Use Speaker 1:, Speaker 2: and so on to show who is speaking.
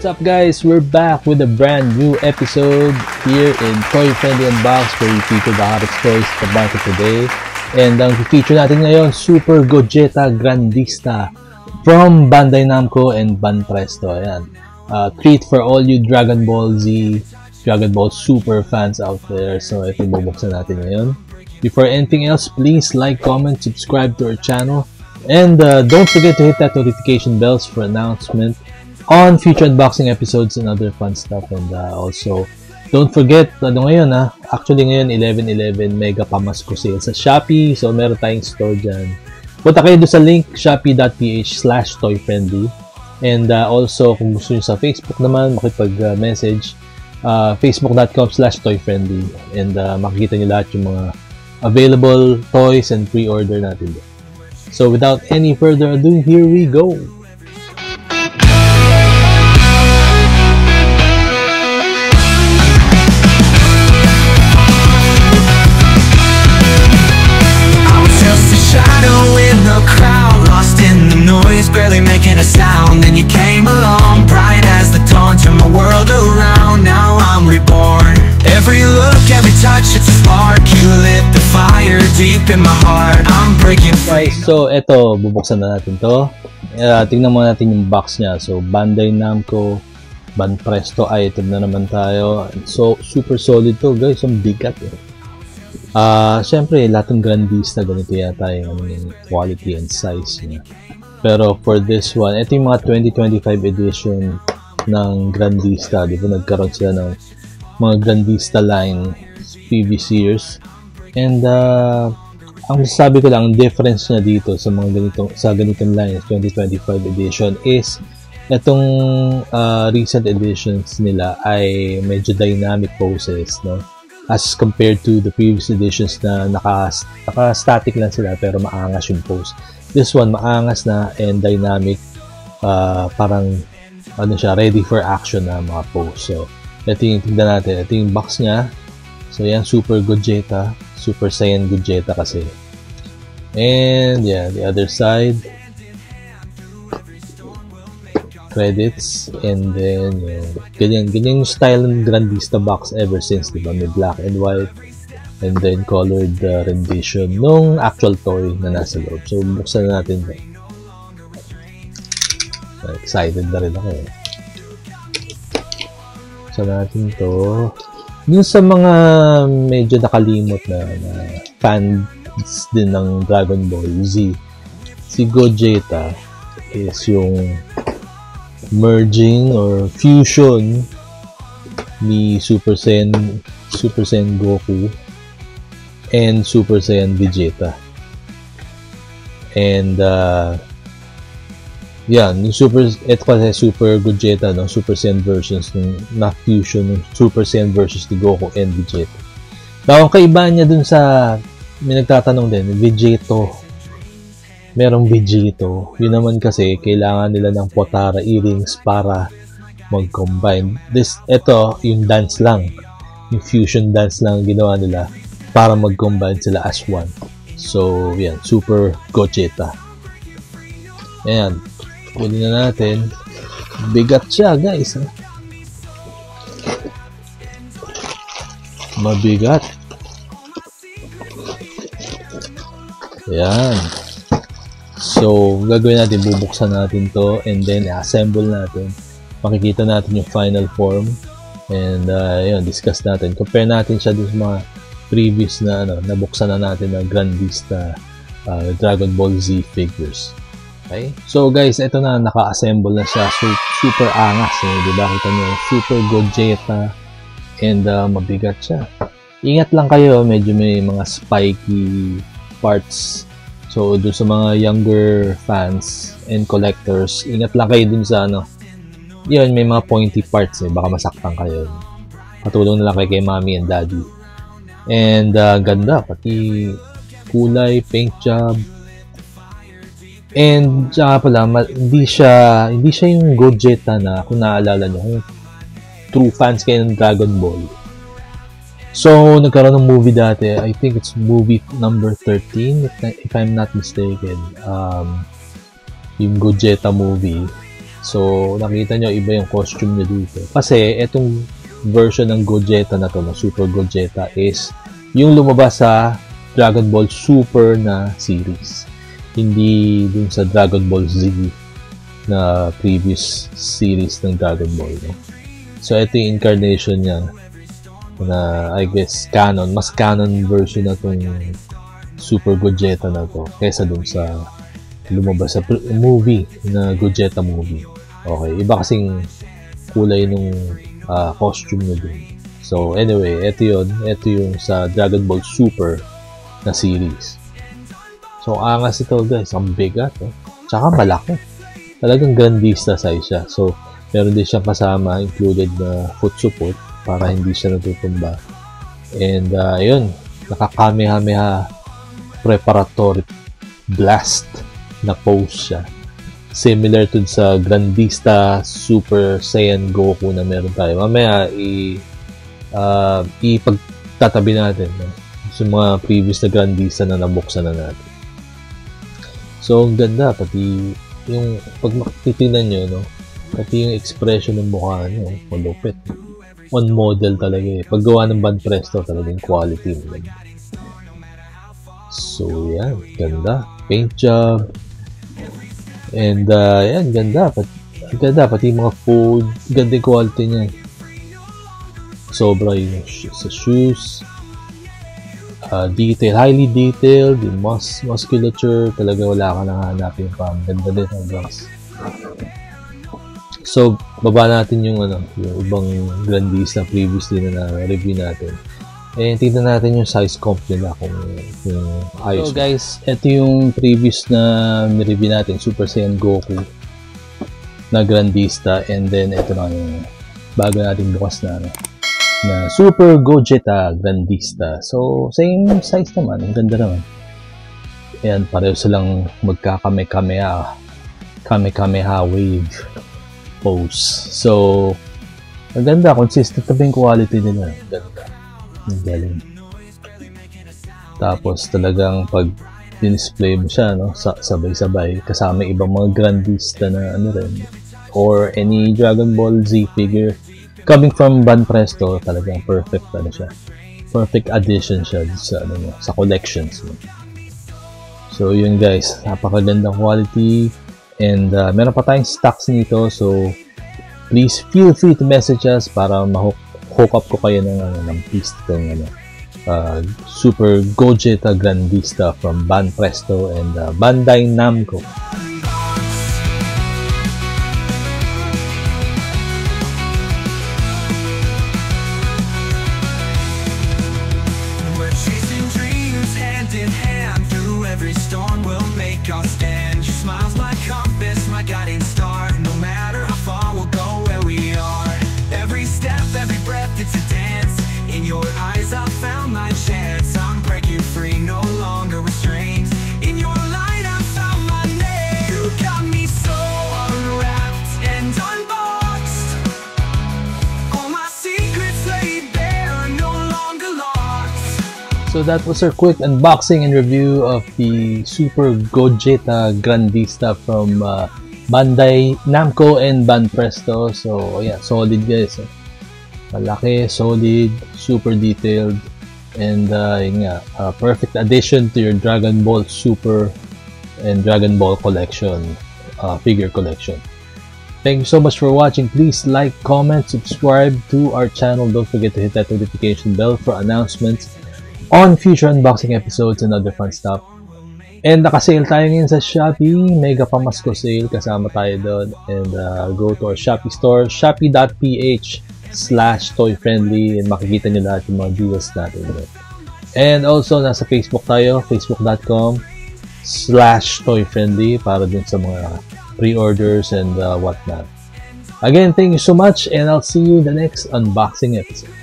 Speaker 1: What's up guys? We're back with a brand new episode here in Toy Friendly Unbox where we feature the hottest toys sa market today. And ang feature natin ngayon, Super Gogeta Grandista from Bandai Namco and Banpresto. Ayan. Treat for all you Dragon Ball Z, Dragon Ball Super fans out there. So ito yung bubuksan natin ngayon. Before anything else, please like, comment, subscribe to our channel. And don't forget to hit that notification bells for announcement on future unboxing episodes and other fun stuff. And also, don't forget, actually ngayon 11/11 mega pamasko sale sa Shopee. So meron tayong store dyan. Punta kayo doon sa link, shopee.ph/toyfriendly. And also, kung gusto nyo sa Facebook naman, makipag-message, facebook.com/toyfriendly. And makikita nyo lahat yung mga available toys and pre-order natin doon. So without any further ado, here we go!
Speaker 2: Barely making a sound, then you came along, bright as the dawn, turned my world around. Now I'm reborn. Every look, every touch, it's a spark. You lit the fire deep in my heart. I'm breaking free.
Speaker 1: Right, so eto, bubuksan na natin to. Tingnan muna natin yung box niya. So Bandai Namco, Banpresto item na naman tayo. So super solid to guys, ang bigat eh. Syempre lahat ng Grandista ganito yata yung quality and size niya. Pero for this one, ito yung mga 2025 edition ng Grandista. Di ba nagkaroon sila ng mga Grandista line previous years. And ang sabi ko lang, ang difference niya dito sa mga ganitong lines 2025 edition is itong recent editions nila ay medyo dynamic poses, no? As compared to the previous editions na naka-static lang sila pero maangas yung pose. This one, maangas na and dynamic. Parang, siya, ready for action na mga pose. So, ito yung tignan natin. Ito yung box niya. So, yan, Super Gogeta. Super Saiyan Gogeta kasi. And, yeah, the other side. Credits. And then, ganyan yung style ng Grandista box ever since, diba? May black and white. And then colored rendition nung actual toy na nasa loob. So, buksan na natin. Excited na rin ako eh. Buksan natin to. Yung sa mga medyo nakalimot na fans din ng Dragon Ball Z, si Gogeta is yung merging or fusion ni Super Saiyan Goku and Super Saiyan Vegeta. And ito kasi Super Gogeta, no? Super Saiyan versions na fusion ng Super Saiyan versions ni Goku and Vegeta. Now, ang kaibahan niya dun sa may nagtatanong din, Vegeto. Merong Vegeto. Yun naman kasi kailangan nila ng Potara earrings para mag-combine. Ito, yung dance lang. Yung fusion dance lang ginawa nila para mag-combine sila as one. So, yan. Super Gogeta. Ayan. Kunin na natin. Bigat siya, guys. Mabigat. Ayan. So, gagawin natin. Bubuksan natin to and then assemble natin. Makikita natin yung final form. And, yun. Discuss natin. Compare natin siya dun sa mga previous na nabuksan na natin ng Grandista Dragon Ball Z figures. Okay? So guys, ito na, naka-assemble na siya. So, super angas eh, diba? Kita nyo, Super Gogeta and mabigat siya. Ingat lang kayo, medyo may mga spiky parts. So, dun sa mga younger fans and collectors, ingat lang kayo dun sa yun, may mga pointy parts eh, baka masaktan kayo. Patulong na lang kayo kay mommy and daddy. And ganda, pati kulay, paint job. And tsaka pala, hindi siya yung Gogeta na kung naalala nyo, kung true fans kayo ng Dragon Ball. So, nagkaroon ng movie dati, I think it's movie number 13 if I'm not mistaken. Yung Gogeta movie. So, nakita nyo, iba yung costume niya dito. Kasi, itong version ng Gogeta na to, na Super Gogeta, is yung lumabas sa Dragon Ball Super na series. Hindi dun sa Dragon Ball Z na previous series ng Dragon Ball. No? So, ito yung incarnation niya na, I guess, canon. Mas canon version na itong Super Gogeta na to kaysa dun sa lumabas sa movie na Gogeta movie. Okay, iba kasing kulay nung costume niya dun. So, anyway, ito yun. Ito yung sa Dragon Ball Super na series. So, angas ito guys. Ang bigat. Tsaka malaki. Talagang grandista size siya. So, meron din siyang kasama included na foot support para hindi siya natutumba. And, yun. Nakakamehameha preparatory blast na pose siya. Similar to sa Grandista Super Saiyan Goku na meron tayo. Mamaya, ipagtatabi natin. No? Sa mga previous na Grandista na nabuksan na natin. So, ang ganda. Pati yung pag makitinan nyo, no? Pati yung expression ng mukha nyo, malupit. On model talaga eh. Paggawa ng Band Presto, talagang quality. So, yan. Ganda. Paint job. And, yan. Ganda. Pati yung mga food. Ganda yung quality niya. Sobra yung sa shoes. Detail. Highly detailed. Yung musculature. Talaga wala ka nang hanapin pa. Ganda din ang guys. So, baba natin yung ibang Grandista previously na review natin. And tignan natin yung size comp nila kung ayos. So guys, ito yung previous na review natin, Super Saiyan Goku na Grandista, and then ito na yung bago natin bukas na Super Gogeta Grandista. So, same size naman, ang ganda naman. Ayan, pareho silang magkakame-kameha wave pose. So, ang ganda, consistent na yung quality nila. Ang ganda. Ang galing. Tapos talagang pag display mo siya, no, sabay-sabay kasama ibang mga Grandista na rin, or any Dragon Ball Z figure coming from Band Presto, talagang perfect siya. Perfect addition siya sa collections mo. So yun guys, napakagandang quality, and meron pa tayong stocks nito, so please feel free to message us para hook up ko kayo ng piece ng Super Gogeta Grandista from Band Presto and Bandai Namco.
Speaker 2: We're chasing dreams hand in hand through every storm. We'll make our stand. Your smile's my compass, my guiding star. No matter how far, we'll go where we are. Every step, every breath, it's a dance. In your eyes I found my chance. I'm breaking free, no longer restrained. In your light I found my name. You got me so unwrapped and unboxed. All my secrets laid bare, no longer locked.
Speaker 1: So that was our quick unboxing and review of the Super Gogeta Grandista from Bandai Namco and Band Presto. So yeah, solid guys. Malaki, solid, super detailed, and yun nga, perfect addition to your Dragon Ball Super and Dragon Ball collection, figure collection. Thank you so much for watching. Please like, comment, subscribe to our channel. Don't forget to hit that notification bell for announcements on future unboxing episodes and other fun stuff. And nakasale tayo ngayon sa Shopee. Mega Pamasko sale. Kasama tayo doon. And go to our Shopee store, shopee.ph/toyfriendly, and makikita nyo lahat yung mga deals natin doon. And also, nasa Facebook tayo, facebook.com/toyfriendly para din sa mga pre-orders and whatnot. Again, thank you so much, and I'll see you in the next unboxing episode.